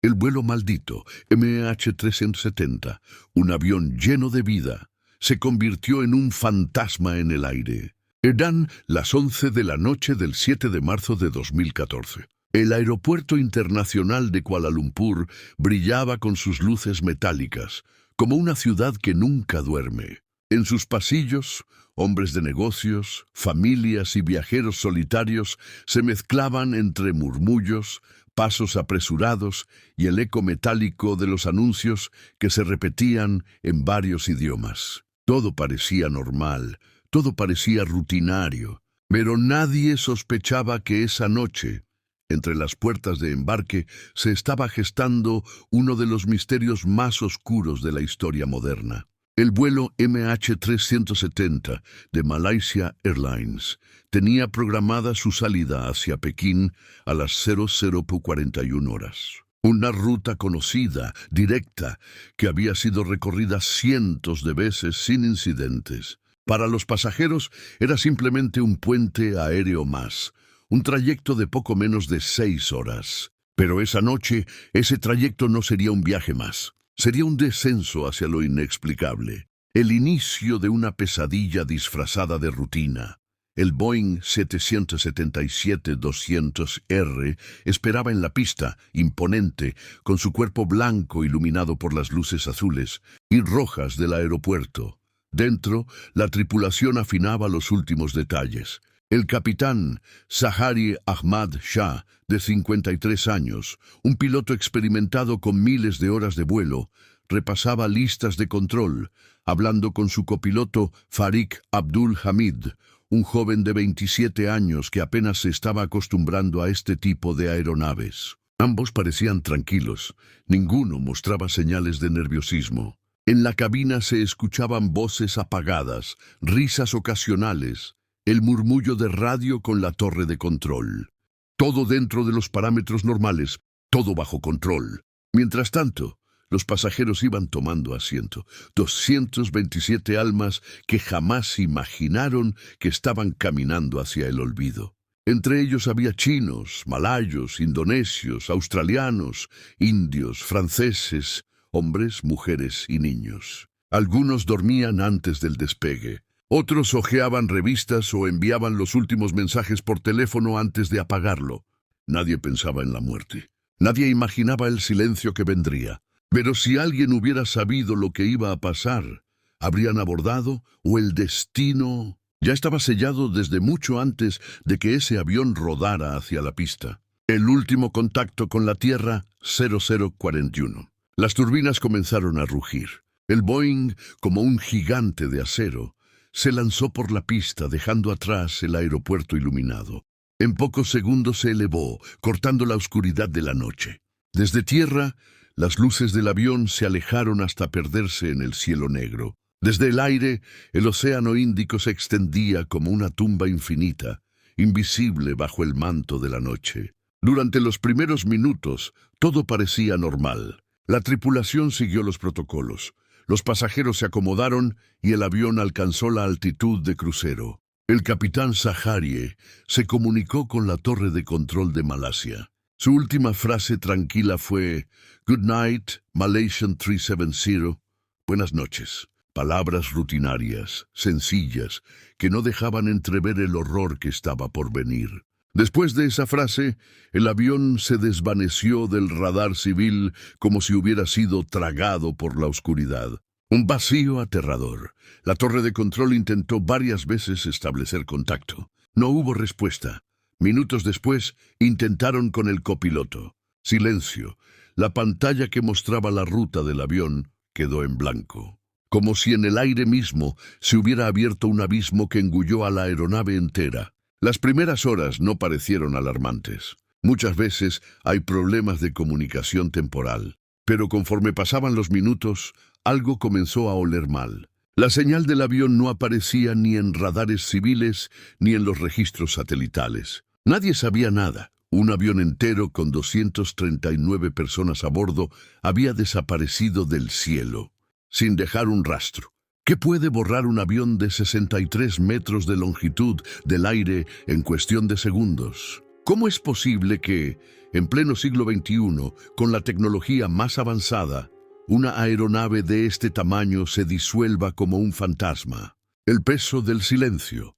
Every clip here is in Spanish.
El vuelo maldito, MH370, un avión lleno de vida, se convirtió en un fantasma en el aire. Eran las 11 de la noche del 7 de marzo de 2014. El aeropuerto internacional de Kuala Lumpur brillaba con sus luces metálicas, como una ciudad que nunca duerme. En sus pasillos, hombres de negocios, familias y viajeros solitarios se mezclaban entre murmullos, pasos apresurados y el eco metálico de los anuncios que se repetían en varios idiomas. Todo parecía normal, todo parecía rutinario, pero nadie sospechaba que esa noche, entre las puertas de embarque, se estaba gestando uno de los misterios más oscuros de la historia moderna. El vuelo MH370 de Malaysia Airlines tenía programada su salida hacia Pekín a las 00:41 horas. Una ruta conocida, directa, que había sido recorrida cientos de veces sin incidentes. Para los pasajeros era simplemente un puente aéreo más, un trayecto de poco menos de 6 horas. Pero esa noche, ese trayecto no sería un viaje más. Sería un descenso hacia lo inexplicable, el inicio de una pesadilla disfrazada de rutina. El Boeing 777-200R esperaba en la pista, imponente, con su cuerpo blanco iluminado por las luces azules y rojas del aeropuerto. Dentro, la tripulación afinaba los últimos detalles. El capitán Zahari Ahmad Shah, de 53 años, un piloto experimentado con miles de horas de vuelo, repasaba listas de control, hablando con su copiloto Farik Abdul Hamid, un joven de 27 años que apenas se estaba acostumbrando a este tipo de aeronaves. Ambos parecían tranquilos, ninguno mostraba señales de nerviosismo. En la cabina se escuchaban voces apagadas, risas ocasionales, el murmullo de radio con la torre de control. Todo dentro de los parámetros normales, todo bajo control. Mientras tanto, los pasajeros iban tomando asiento. 227 almas que jamás imaginaron que estaban caminando hacia el olvido. Entre ellos había chinos, malayos, indonesios, australianos, indios, franceses, hombres, mujeres y niños. Algunos dormían antes del despegue. Otros hojeaban revistas o enviaban los últimos mensajes por teléfono antes de apagarlo. Nadie pensaba en la muerte. Nadie imaginaba el silencio que vendría. Pero si alguien hubiera sabido lo que iba a pasar, ¿habrían abordado o el destino ya estaba sellado desde mucho antes de que ese avión rodara hacia la pista? El último contacto con la Tierra, 0041. Las turbinas comenzaron a rugir. El Boeing, como un gigante de acero, se lanzó por la pista dejando atrás el aeropuerto iluminado. En pocos segundos se elevó, cortando la oscuridad de la noche. Desde tierra, las luces del avión se alejaron hasta perderse en el cielo negro. Desde el aire, el océano Índico se extendía como una tumba infinita, invisible bajo el manto de la noche. Durante los primeros minutos, todo parecía normal. La tripulación siguió los protocolos. Los pasajeros se acomodaron y el avión alcanzó la altitud de crucero. El capitán Zahari se comunicó con la torre de control de Malasia. Su última frase tranquila fue "Good night, Malaysian 370". Buenas noches. Palabras rutinarias, sencillas, que no dejaban entrever el horror que estaba por venir. Después de esa frase, el avión se desvaneció del radar civil como si hubiera sido tragado por la oscuridad. Un vacío aterrador. La torre de control intentó varias veces establecer contacto. No hubo respuesta. Minutos después, intentaron con el copiloto. Silencio. La pantalla que mostraba la ruta del avión quedó en blanco. Como si en el aire mismo se hubiera abierto un abismo que engulló a la aeronave entera. Las primeras horas no parecieron alarmantes. Muchas veces hay problemas de comunicación temporal. Pero conforme pasaban los minutos, algo comenzó a oler mal. La señal del avión no aparecía ni en radares civiles ni en los registros satelitales. Nadie sabía nada. Un avión entero con 239 personas a bordo había desaparecido del cielo, sin dejar un rastro. ¿Qué puede borrar un avión de 63 metros de longitud del aire en cuestión de segundos? ¿Cómo es posible que, en pleno siglo XXI, con la tecnología más avanzada, una aeronave de este tamaño se disuelva como un fantasma? El peso del silencio.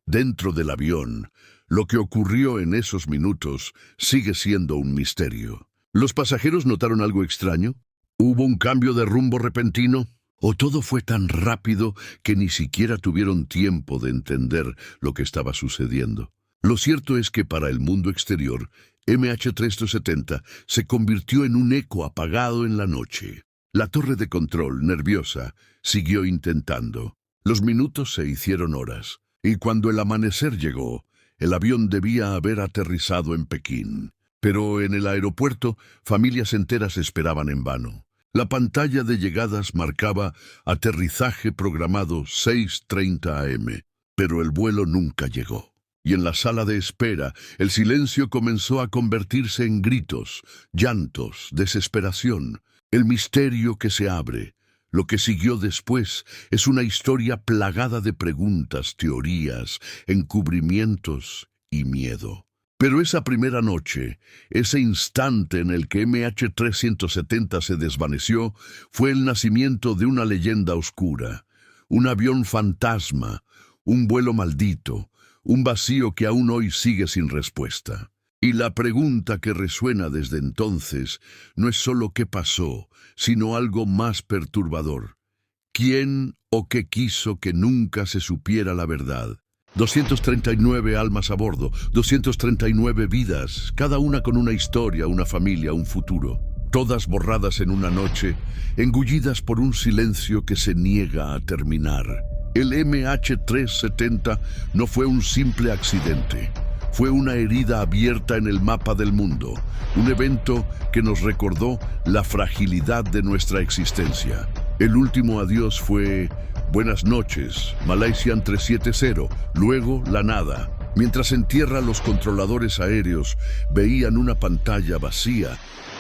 Dentro del avión, lo que ocurrió en esos minutos sigue siendo un misterio. ¿Los pasajeros notaron algo extraño? ¿Hubo un cambio de rumbo repentino? ¿O todo fue tan rápido que ni siquiera tuvieron tiempo de entender lo que estaba sucediendo? Lo cierto es que para el mundo exterior, MH370 se convirtió en un eco apagado en la noche. La torre de control, nerviosa, siguió intentando. Los minutos se hicieron horas, y cuando el amanecer llegó, el avión debía haber aterrizado en Pekín. Pero en el aeropuerto, familias enteras esperaban en vano. La pantalla de llegadas marcaba aterrizaje programado 6:30 AM, pero el vuelo nunca llegó. Y en la sala de espera, el silencio comenzó a convertirse en gritos, llantos, desesperación. El misterio que se abre. Lo que siguió después es una historia plagada de preguntas, teorías, encubrimientos y miedo. Pero esa primera noche, ese instante en el que MH370 se desvaneció, fue el nacimiento de una leyenda oscura, un avión fantasma, un vuelo maldito, un vacío que aún hoy sigue sin respuesta. Y la pregunta que resuena desde entonces no es solo qué pasó, sino algo más perturbador. ¿Quién o qué quiso que nunca se supiera la verdad? 239 almas a bordo, 239 vidas, cada una con una historia, una familia, un futuro. Todas borradas en una noche, engullidas por un silencio que se niega a terminar. El MH370 no fue un simple accidente. Fue una herida abierta en el mapa del mundo, un evento que nos recordó la fragilidad de nuestra existencia. El último adiós fue buenas noches, Malaysian 370, luego la nada. Mientras en tierra los controladores aéreos veían una pantalla vacía,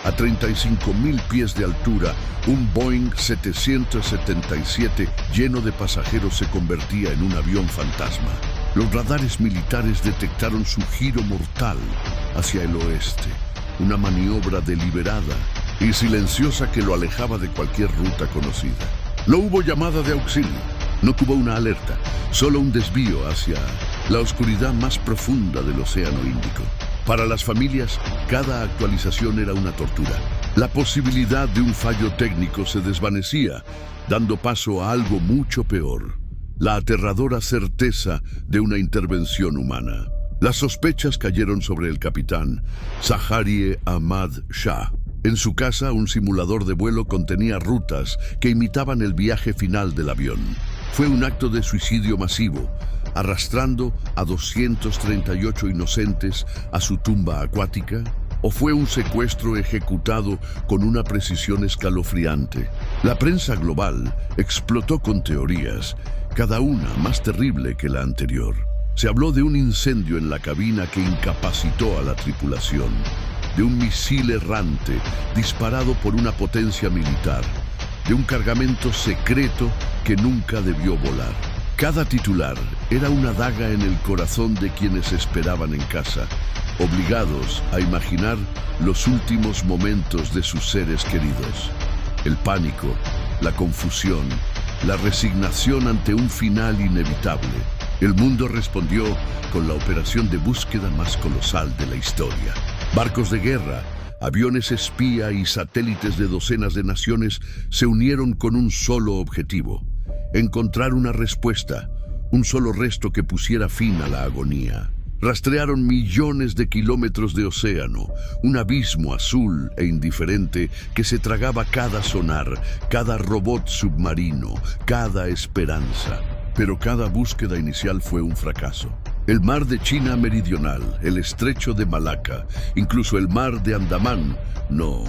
a 35.000 pies de altura, un Boeing 777 lleno de pasajeros se convertía en un avión fantasma. Los radares militares detectaron su giro mortal hacia el oeste, una maniobra deliberada y silenciosa que lo alejaba de cualquier ruta conocida. No hubo llamada de auxilio, no tuvo una alerta, solo un desvío hacia la oscuridad más profunda del Océano Índico. Para las familias, cada actualización era una tortura. La posibilidad de un fallo técnico se desvanecía, dando paso a algo mucho peor. La aterradora certeza de una intervención humana. Las sospechas cayeron sobre el capitán Zaharie Ahmad Shah. En su casa, un simulador de vuelo contenía rutas que imitaban el viaje final del avión. Fue un acto de suicidio masivo, arrastrando a 238 inocentes a su tumba acuática, ¿o fue un secuestro ejecutado con una precisión escalofriante? La prensa global explotó con teorías, cada una más terrible que la anterior. Se habló de un incendio en la cabina que incapacitó a la tripulación, de un misil errante disparado por una potencia militar, de un cargamento secreto que nunca debió volar. Cada titular era una daga en el corazón de quienes esperaban en casa, obligados a imaginar los últimos momentos de sus seres queridos. El pánico, la confusión, la resignación ante un final inevitable. El mundo respondió con la operación de búsqueda más colosal de la historia. Barcos de guerra, aviones espía y satélites de docenas de naciones se unieron con un solo objetivo: encontrar una respuesta, un solo resto que pusiera fin a la agonía. Rastrearon millones de kilómetros de océano, un abismo azul e indiferente que se tragaba cada sonar, cada robot submarino, cada esperanza. Pero cada búsqueda inicial fue un fracaso. El mar de China Meridional, el estrecho de Malaca, incluso el mar de Andamán, no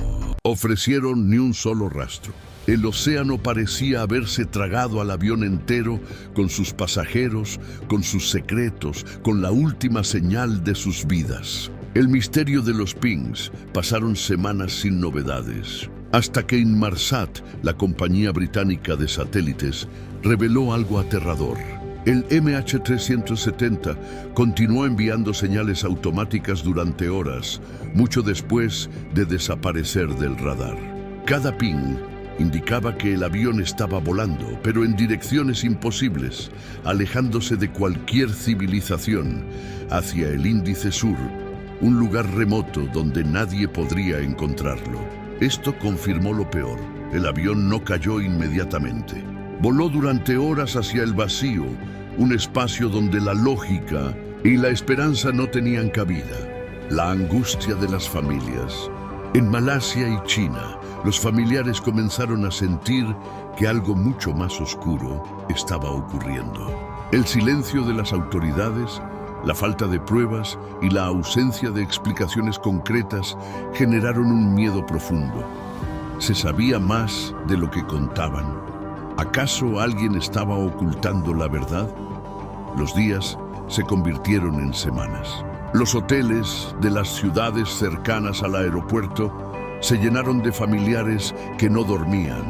ofrecieron ni un solo rastro. El océano parecía haberse tragado al avión entero, con sus pasajeros, con sus secretos, con la última señal de sus vidas. El misterio de los pings pasaron semanas sin novedades, hasta que Inmarsat, la compañía británica de satélites, reveló algo aterrador. El MH370 continuó enviando señales automáticas durante horas, mucho después de desaparecer del radar. Cada ping indicaba que el avión estaba volando, pero en direcciones imposibles, alejándose de cualquier civilización, hacia el Índice Sur, un lugar remoto donde nadie podría encontrarlo. Esto confirmó lo peor. El avión no cayó inmediatamente. Voló durante horas hacia el vacío, un espacio donde la lógica y la esperanza no tenían cabida. La angustia de las familias. En Malasia y China, los familiares comenzaron a sentir que algo mucho más oscuro estaba ocurriendo. El silencio de las autoridades, la falta de pruebas y la ausencia de explicaciones concretas generaron un miedo profundo. Se sabía más de lo que contaban. ¿Acaso alguien estaba ocultando la verdad? Los días se convirtieron en semanas. Los hoteles de las ciudades cercanas al aeropuerto se llenaron de familiares que no dormían,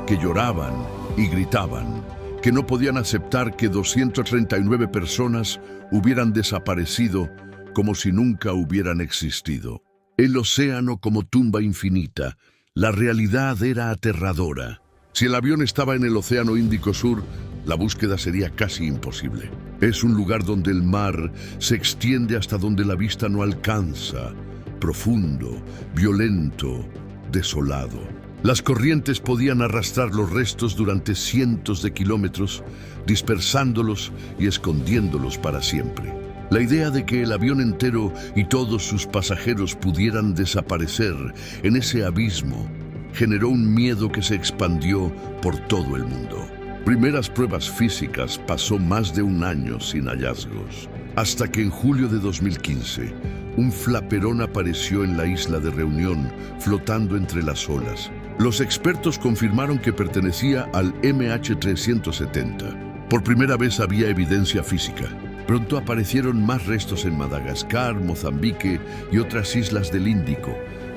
que lloraban y gritaban, que no podían aceptar que 239 personas hubieran desaparecido como si nunca hubieran existido. El océano como tumba infinita, la realidad era aterradora. Si el avión estaba en el Océano Índico Sur, la búsqueda sería casi imposible. Es un lugar donde el mar se extiende hasta donde la vista no alcanza, profundo, violento, desolado. Las corrientes podían arrastrar los restos durante cientos de kilómetros, dispersándolos y escondiéndolos para siempre. La idea de que el avión entero y todos sus pasajeros pudieran desaparecer en ese abismo generó un miedo que se expandió por todo el mundo. Primeras pruebas físicas pasó más de un año sin hallazgos, hasta que en julio de 2015, un flaperón apareció en la isla de Reunión, flotando entre las olas. Los expertos confirmaron que pertenecía al MH370. Por primera vez había evidencia física. Pronto aparecieron más restos en Madagascar, Mozambique y otras islas del Índico.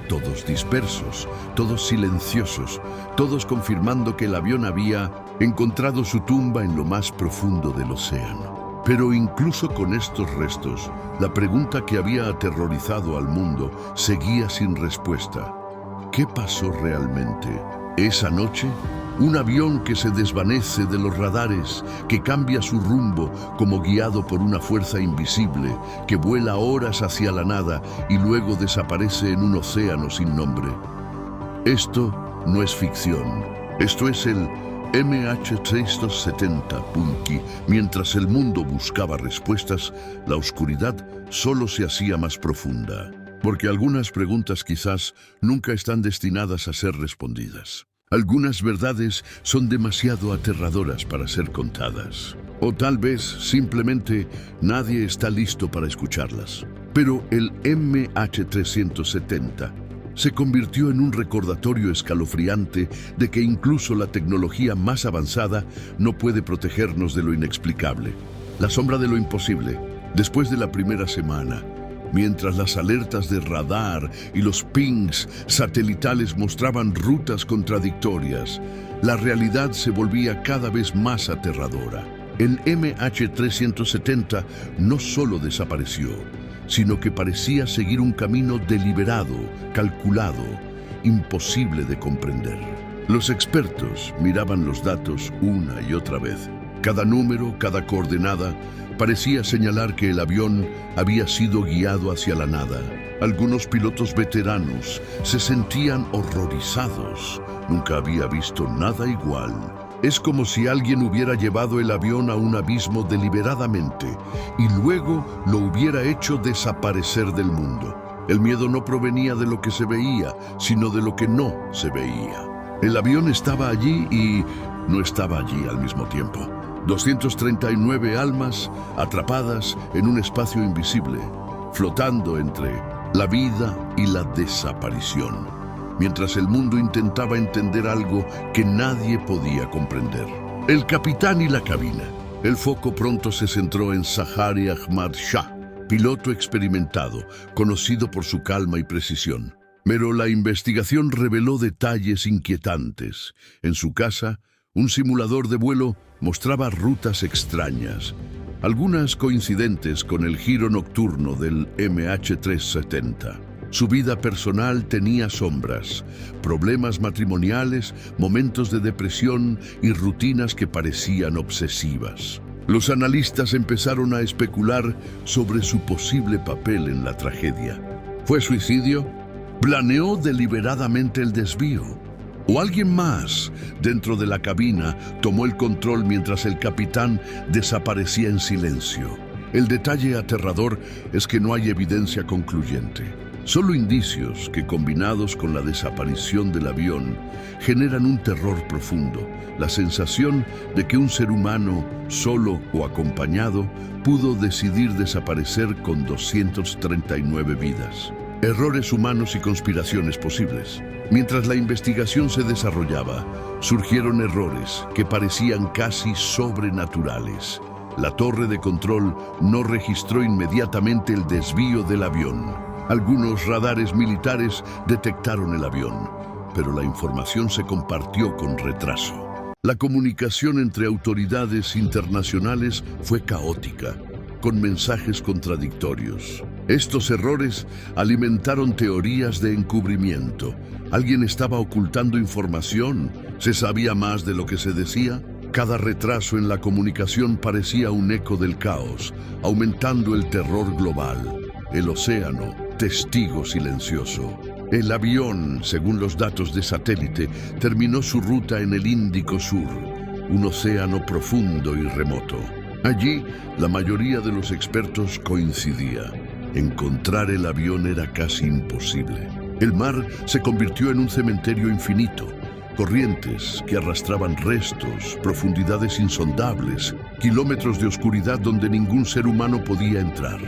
Todos dispersos, todos silenciosos, todos confirmando que el avión había encontrado su tumba en lo más profundo del océano. Pero incluso con estos restos, la pregunta que había aterrorizado al mundo seguía sin respuesta. ¿Qué pasó realmente? Esa noche, un avión que se desvanece de los radares, que cambia su rumbo como guiado por una fuerza invisible, que vuela horas hacia la nada y luego desaparece en un océano sin nombre. Esto no es ficción. Esto es el MH370, Punky. Mientras el mundo buscaba respuestas, la oscuridad solo se hacía más profunda. Porque algunas preguntas quizás nunca están destinadas a ser respondidas. Algunas verdades son demasiado aterradoras para ser contadas. O tal vez simplemente nadie está listo para escucharlas. Pero el MH370 se convirtió en un recordatorio escalofriante de que incluso la tecnología más avanzada no puede protegernos de lo inexplicable. La sombra de lo imposible. Después de la primera semana, mientras las alertas de radar y los pings satelitales mostraban rutas contradictorias, la realidad se volvía cada vez más aterradora. El MH370 no solo desapareció, sino que parecía seguir un camino deliberado, calculado, imposible de comprender. Los expertos miraban los datos una y otra vez. Cada número, cada coordenada, parecía señalar que el avión había sido guiado hacia la nada. Algunos pilotos veteranos se sentían horrorizados. Nunca había visto nada igual. Es como si alguien hubiera llevado el avión a un abismo deliberadamente y luego lo hubiera hecho desaparecer del mundo. El miedo no provenía de lo que se veía, sino de lo que no se veía. El avión estaba allí y no estaba allí al mismo tiempo. 239 almas atrapadas en un espacio invisible, flotando entre la vida y la desaparición, mientras el mundo intentaba entender algo que nadie podía comprender. El capitán y la cabina. El foco pronto se centró en Zahari Ahmad Shah, piloto experimentado, conocido por su calma y precisión. Pero la investigación reveló detalles inquietantes. En su casa, un simulador de vuelo mostraba rutas extrañas, algunas coincidentes con el giro nocturno del MH370. Su vida personal tenía sombras, problemas matrimoniales, momentos de depresión y rutinas que parecían obsesivas. Los analistas empezaron a especular sobre su posible papel en la tragedia. ¿Fue suicidio? ¿Planeó deliberadamente el desvío? ¿O alguien más dentro de la cabina tomó el control mientras el capitán desaparecía en silencio? El detalle aterrador es que no hay evidencia concluyente. Solo indicios que, combinados con la desaparición del avión, generan un terror profundo, la sensación de que un ser humano, solo o acompañado, pudo decidir desaparecer con 239 vidas. Errores humanos y conspiraciones posibles. Mientras la investigación se desarrollaba, surgieron errores que parecían casi sobrenaturales. La torre de control no registró inmediatamente el desvío del avión. Algunos radares militares detectaron el avión, pero la información se compartió con retraso. La comunicación entre autoridades internacionales fue caótica, con mensajes contradictorios. Estos errores alimentaron teorías de encubrimiento. ¿Alguien estaba ocultando información? ¿Se sabía más de lo que se decía? Cada retraso en la comunicación parecía un eco del caos, aumentando el terror global. El océano, testigo silencioso. El avión, según los datos de satélite, terminó su ruta en el Índico Sur, un océano profundo y remoto. Allí, la mayoría de los expertos coincidía. Encontrar el avión era casi imposible. El mar se convirtió en un cementerio infinito. Corrientes que arrastraban restos, profundidades insondables, kilómetros de oscuridad donde ningún ser humano podía entrar.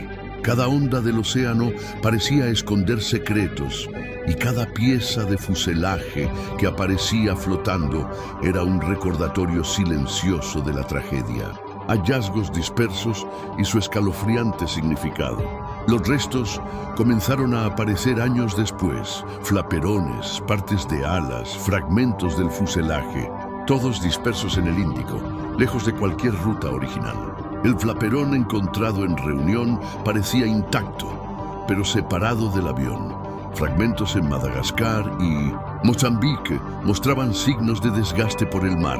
Cada onda del océano parecía esconder secretos y cada pieza de fuselaje que aparecía flotando era un recordatorio silencioso de la tragedia. Hallazgos dispersos y su escalofriante significado. Los restos comenzaron a aparecer años después, flaperones, partes de alas, fragmentos del fuselaje, todos dispersos en el Índico, lejos de cualquier ruta original. El flaperón encontrado en Reunión parecía intacto, pero separado del avión. Fragmentos en Madagascar y Mozambique mostraban signos de desgaste por el mar,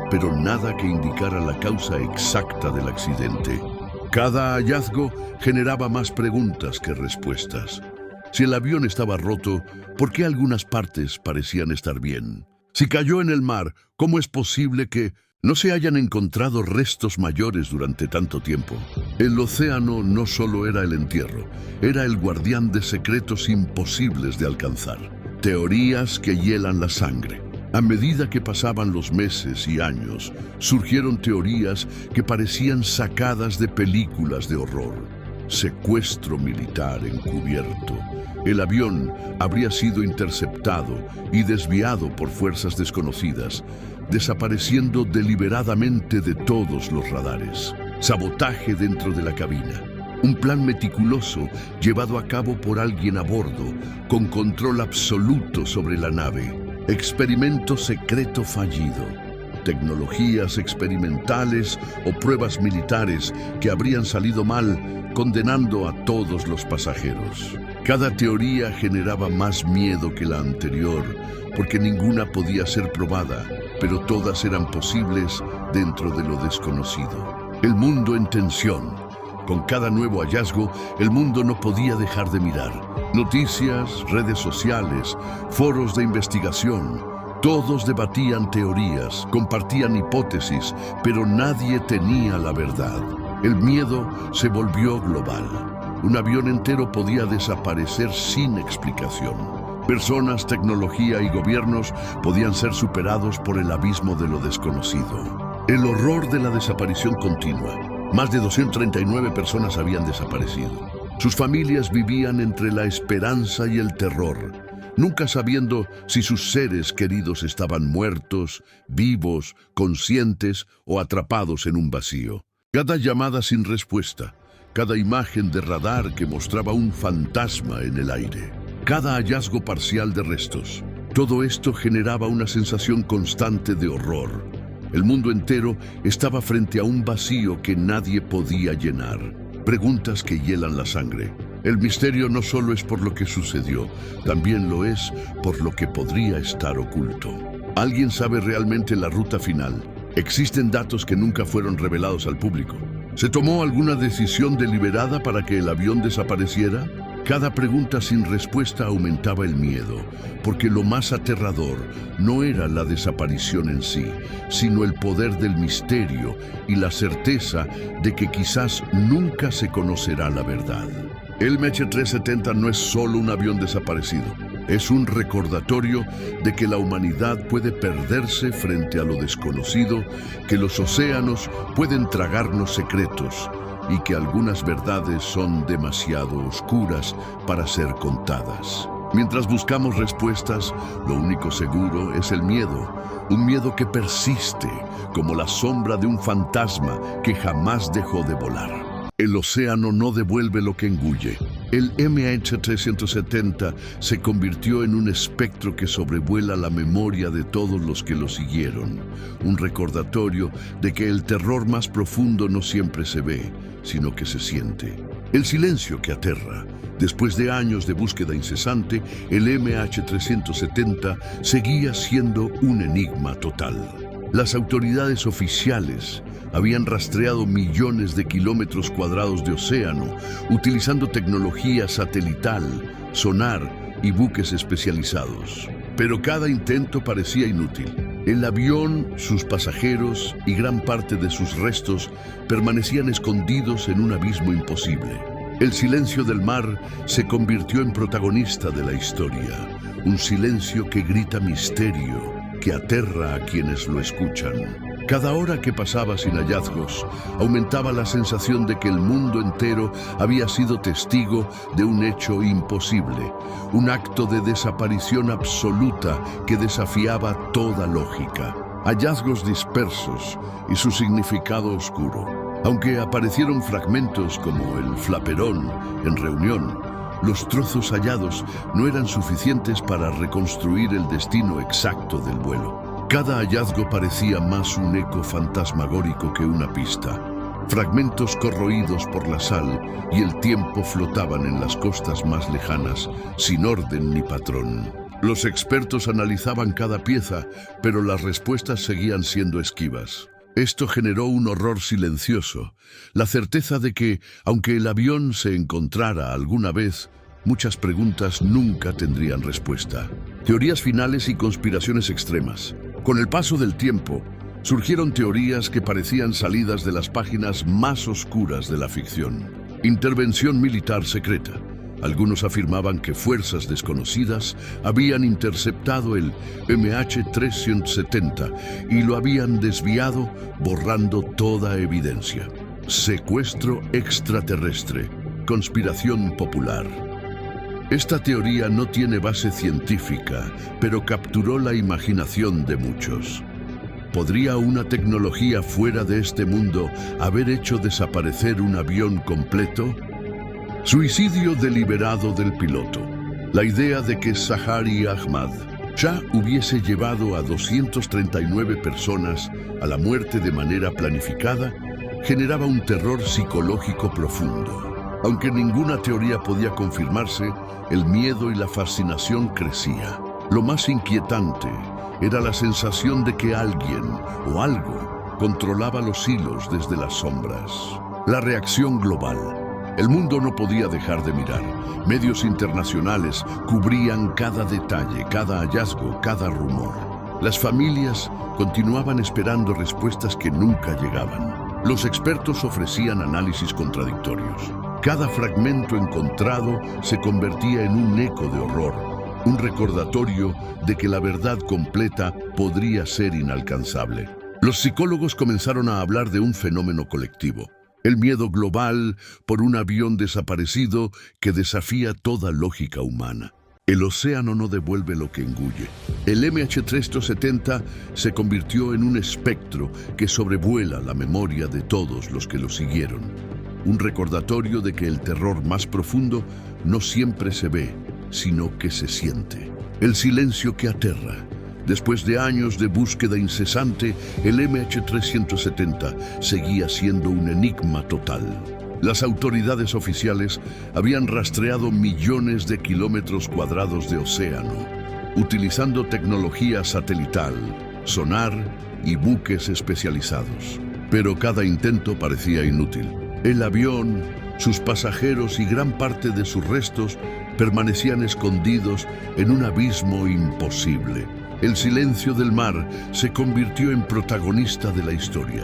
pero nada que indicara la causa exacta del accidente. Cada hallazgo generaba más preguntas que respuestas. Si el avión estaba roto, ¿por qué algunas partes parecían estar bien? Si cayó en el mar, ¿cómo es posible que no se hayan encontrado restos mayores durante tanto tiempo? El océano no solo era el entierro, era el guardián de secretos imposibles de alcanzar. Teorías que hielan la sangre. A medida que pasaban los meses y años, surgieron teorías que parecían sacadas de películas de horror. Secuestro militar encubierto. El avión habría sido interceptado y desviado por fuerzas desconocidas, desapareciendo deliberadamente de todos los radares. Sabotaje dentro de la cabina. Un plan meticuloso llevado a cabo por alguien a bordo, con control absoluto sobre la nave. Experimento secreto fallido. Tecnologías experimentales o pruebas militares que habrían salido mal, condenando a todos los pasajeros. Cada teoría generaba más miedo que la anterior, porque ninguna podía ser probada, pero todas eran posibles dentro de lo desconocido. El mundo en tensión. Con cada nuevo hallazgo, el mundo no podía dejar de mirar. Noticias, redes sociales, foros de investigación. Todos debatían teorías, compartían hipótesis, pero nadie tenía la verdad. El miedo se volvió global. Un avión entero podía desaparecer sin explicación. Personas, tecnología y gobiernos podían ser superados por el abismo de lo desconocido. El horror de la desaparición continua. Más de 239 personas habían desaparecido. Sus familias vivían entre la esperanza y el terror, nunca sabiendo si sus seres queridos estaban muertos, vivos, conscientes o atrapados en un vacío. Cada llamada sin respuesta, cada imagen de radar que mostraba un fantasma en el aire, cada hallazgo parcial de restos. Todo esto generaba una sensación constante de horror. El mundo entero estaba frente a un vacío que nadie podía llenar. Preguntas que hielan la sangre. El misterio no solo es por lo que sucedió, también lo es por lo que podría estar oculto. ¿Alguien sabe realmente la ruta final? ¿Existen datos que nunca fueron revelados al público? ¿Se tomó alguna decisión deliberada para que el avión desapareciera? Cada pregunta sin respuesta aumentaba el miedo, porque lo más aterrador no era la desaparición en sí, sino el poder del misterio y la certeza de que quizás nunca se conocerá la verdad. El MH370 no es solo un avión desaparecido, es un recordatorio de que la humanidad puede perderse frente a lo desconocido, que los océanos pueden tragarnos secretos y que algunas verdades son demasiado oscuras para ser contadas. Mientras buscamos respuestas, lo único seguro es el miedo, un miedo que persiste como la sombra de un fantasma que jamás dejó de volar. El océano no devuelve lo que engulle. El MH370 se convirtió en un espectro que sobrevuela la memoria de todos los que lo siguieron. Un recordatorio de que el terror más profundo no siempre se ve, sino que se siente. El silencio que aterra. Después de años de búsqueda incesante, el MH370 seguía siendo un enigma total. Las autoridades oficiales habían rastreado millones de kilómetros cuadrados de océano, utilizando tecnología satelital, sonar y buques especializados. Pero cada intento parecía inútil. El avión, sus pasajeros y gran parte de sus restos permanecían escondidos en un abismo imposible. El silencio del mar se convirtió en protagonista de la historia, un silencio que grita misterio, que aterra a quienes lo escuchan. Cada hora que pasaba sin hallazgos, aumentaba la sensación de que el mundo entero había sido testigo de un hecho imposible, un acto de desaparición absoluta que desafiaba toda lógica. Hallazgos dispersos y su significado oscuro. Aunque aparecieron fragmentos como el flaperón en Reunión, los trozos hallados no eran suficientes para reconstruir el destino exacto del vuelo. Cada hallazgo parecía más un eco fantasmagórico que una pista. Fragmentos corroídos por la sal y el tiempo flotaban en las costas más lejanas, sin orden ni patrón. Los expertos analizaban cada pieza, pero las respuestas seguían siendo esquivas. Esto generó un horror silencioso, la certeza de que, aunque el avión se encontrara alguna vez, muchas preguntas nunca tendrían respuesta. Teorías finales y conspiraciones extremas. Con el paso del tiempo, surgieron teorías que parecían salidas de las páginas más oscuras de la ficción. Intervención militar secreta. Algunos afirmaban que fuerzas desconocidas habían interceptado el MH370 y lo habían desviado, borrando toda evidencia. Secuestro extraterrestre. Conspiración popular. Esta teoría no tiene base científica, pero capturó la imaginación de muchos. ¿Podría una tecnología fuera de este mundo haber hecho desaparecer un avión completo? Suicidio deliberado del piloto. La idea de que Zaharie Ahmad ya hubiese llevado a 239 personas a la muerte de manera planificada generaba un terror psicológico profundo. Aunque ninguna teoría podía confirmarse, el miedo y la fascinación crecía. Lo más inquietante era la sensación de que alguien o algo controlaba los hilos desde las sombras. La reacción global. El mundo no podía dejar de mirar. Medios internacionales cubrían cada detalle, cada hallazgo, cada rumor. Las familias continuaban esperando respuestas que nunca llegaban. Los expertos ofrecían análisis contradictorios. Cada fragmento encontrado se convertía en un eco de horror, un recordatorio de que la verdad completa podría ser inalcanzable. Los psicólogos comenzaron a hablar de un fenómeno colectivo, el miedo global por un avión desaparecido que desafía toda lógica humana. El océano no devuelve lo que engulle. El MH370 se convirtió en un espectro que sobrevuela la memoria de todos los que lo siguieron. Un recordatorio de que el terror más profundo no siempre se ve, sino que se siente. El silencio que aterra. Después de años de búsqueda incesante, el MH370 seguía siendo un enigma total. Las autoridades oficiales habían rastreado millones de kilómetros cuadrados de océano, utilizando tecnología satelital, sonar y buques especializados. Pero cada intento parecía inútil. El avión, sus pasajeros y gran parte de sus restos permanecían escondidos en un abismo imposible. El silencio del mar se convirtió en protagonista de la historia.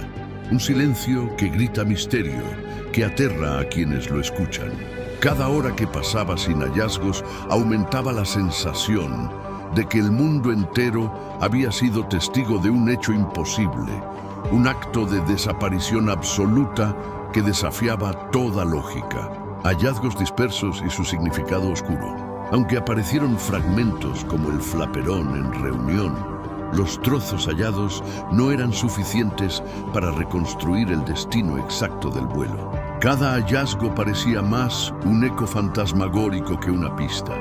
Un silencio que grita misterio, que aterra a quienes lo escuchan. Cada hora que pasaba sin hallazgos aumentaba la sensación de que el mundo entero había sido testigo de un hecho imposible, un acto de desaparición absoluta que desafiaba toda lógica. Hallazgos dispersos y su significado oscuro. Aunque aparecieron fragmentos como el flaperón en Reunión, los trozos hallados no eran suficientes para reconstruir el destino exacto del vuelo. Cada hallazgo parecía más un eco fantasmagórico que una pista.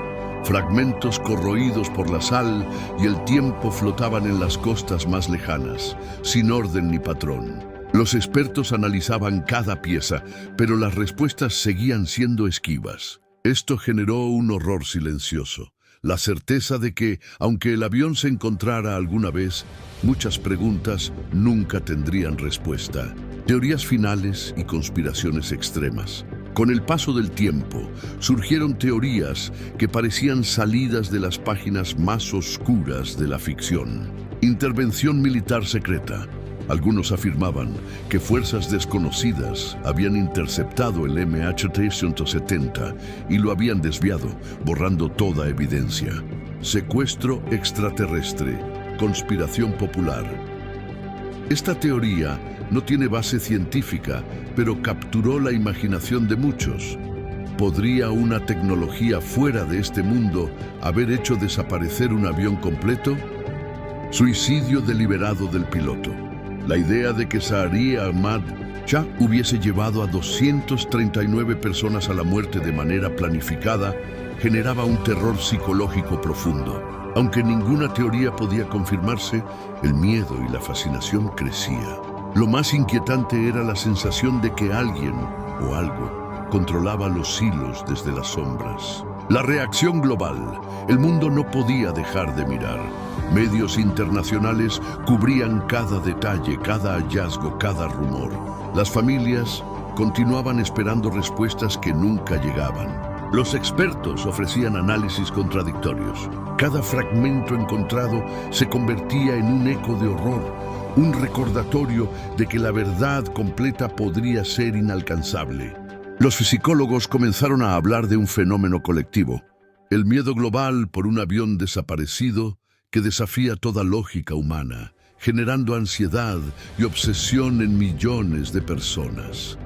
Fragmentos corroídos por la sal y el tiempo flotaban en las costas más lejanas, sin orden ni patrón. Los expertos analizaban cada pieza, pero las respuestas seguían siendo esquivas. Esto generó un horror silencioso, la certeza de que, aunque el avión se encontrara alguna vez, muchas preguntas nunca tendrían respuesta. Teorías finales y conspiraciones extremas. Con el paso del tiempo, surgieron teorías que parecían salidas de las páginas más oscuras de la ficción. Intervención militar secreta. Algunos afirmaban que fuerzas desconocidas habían interceptado el MH370 y lo habían desviado, borrando toda evidencia. Secuestro extraterrestre, conspiración popular. Esta teoría no tiene base científica, pero capturó la imaginación de muchos. ¿Podría una tecnología fuera de este mundo haber hecho desaparecer un avión completo? Suicidio deliberado del piloto. La idea de que Zaharie Ahmad Shah hubiese llevado a 239 personas a la muerte de manera planificada generaba un terror psicológico profundo. Aunque ninguna teoría podía confirmarse, el miedo y la fascinación crecía. Lo más inquietante era la sensación de que alguien o algo controlaba los hilos desde las sombras. La reacción global. El mundo no podía dejar de mirar. Medios internacionales cubrían cada detalle, cada hallazgo, cada rumor. Las familias continuaban esperando respuestas que nunca llegaban. Los expertos ofrecían análisis contradictorios. Cada fragmento encontrado se convertía en un eco de horror, un recordatorio de que la verdad completa podría ser inalcanzable. Los psicólogos comenzaron a hablar de un fenómeno colectivo, el miedo global por un avión desaparecido que desafía toda lógica humana, generando ansiedad y obsesión en millones de personas.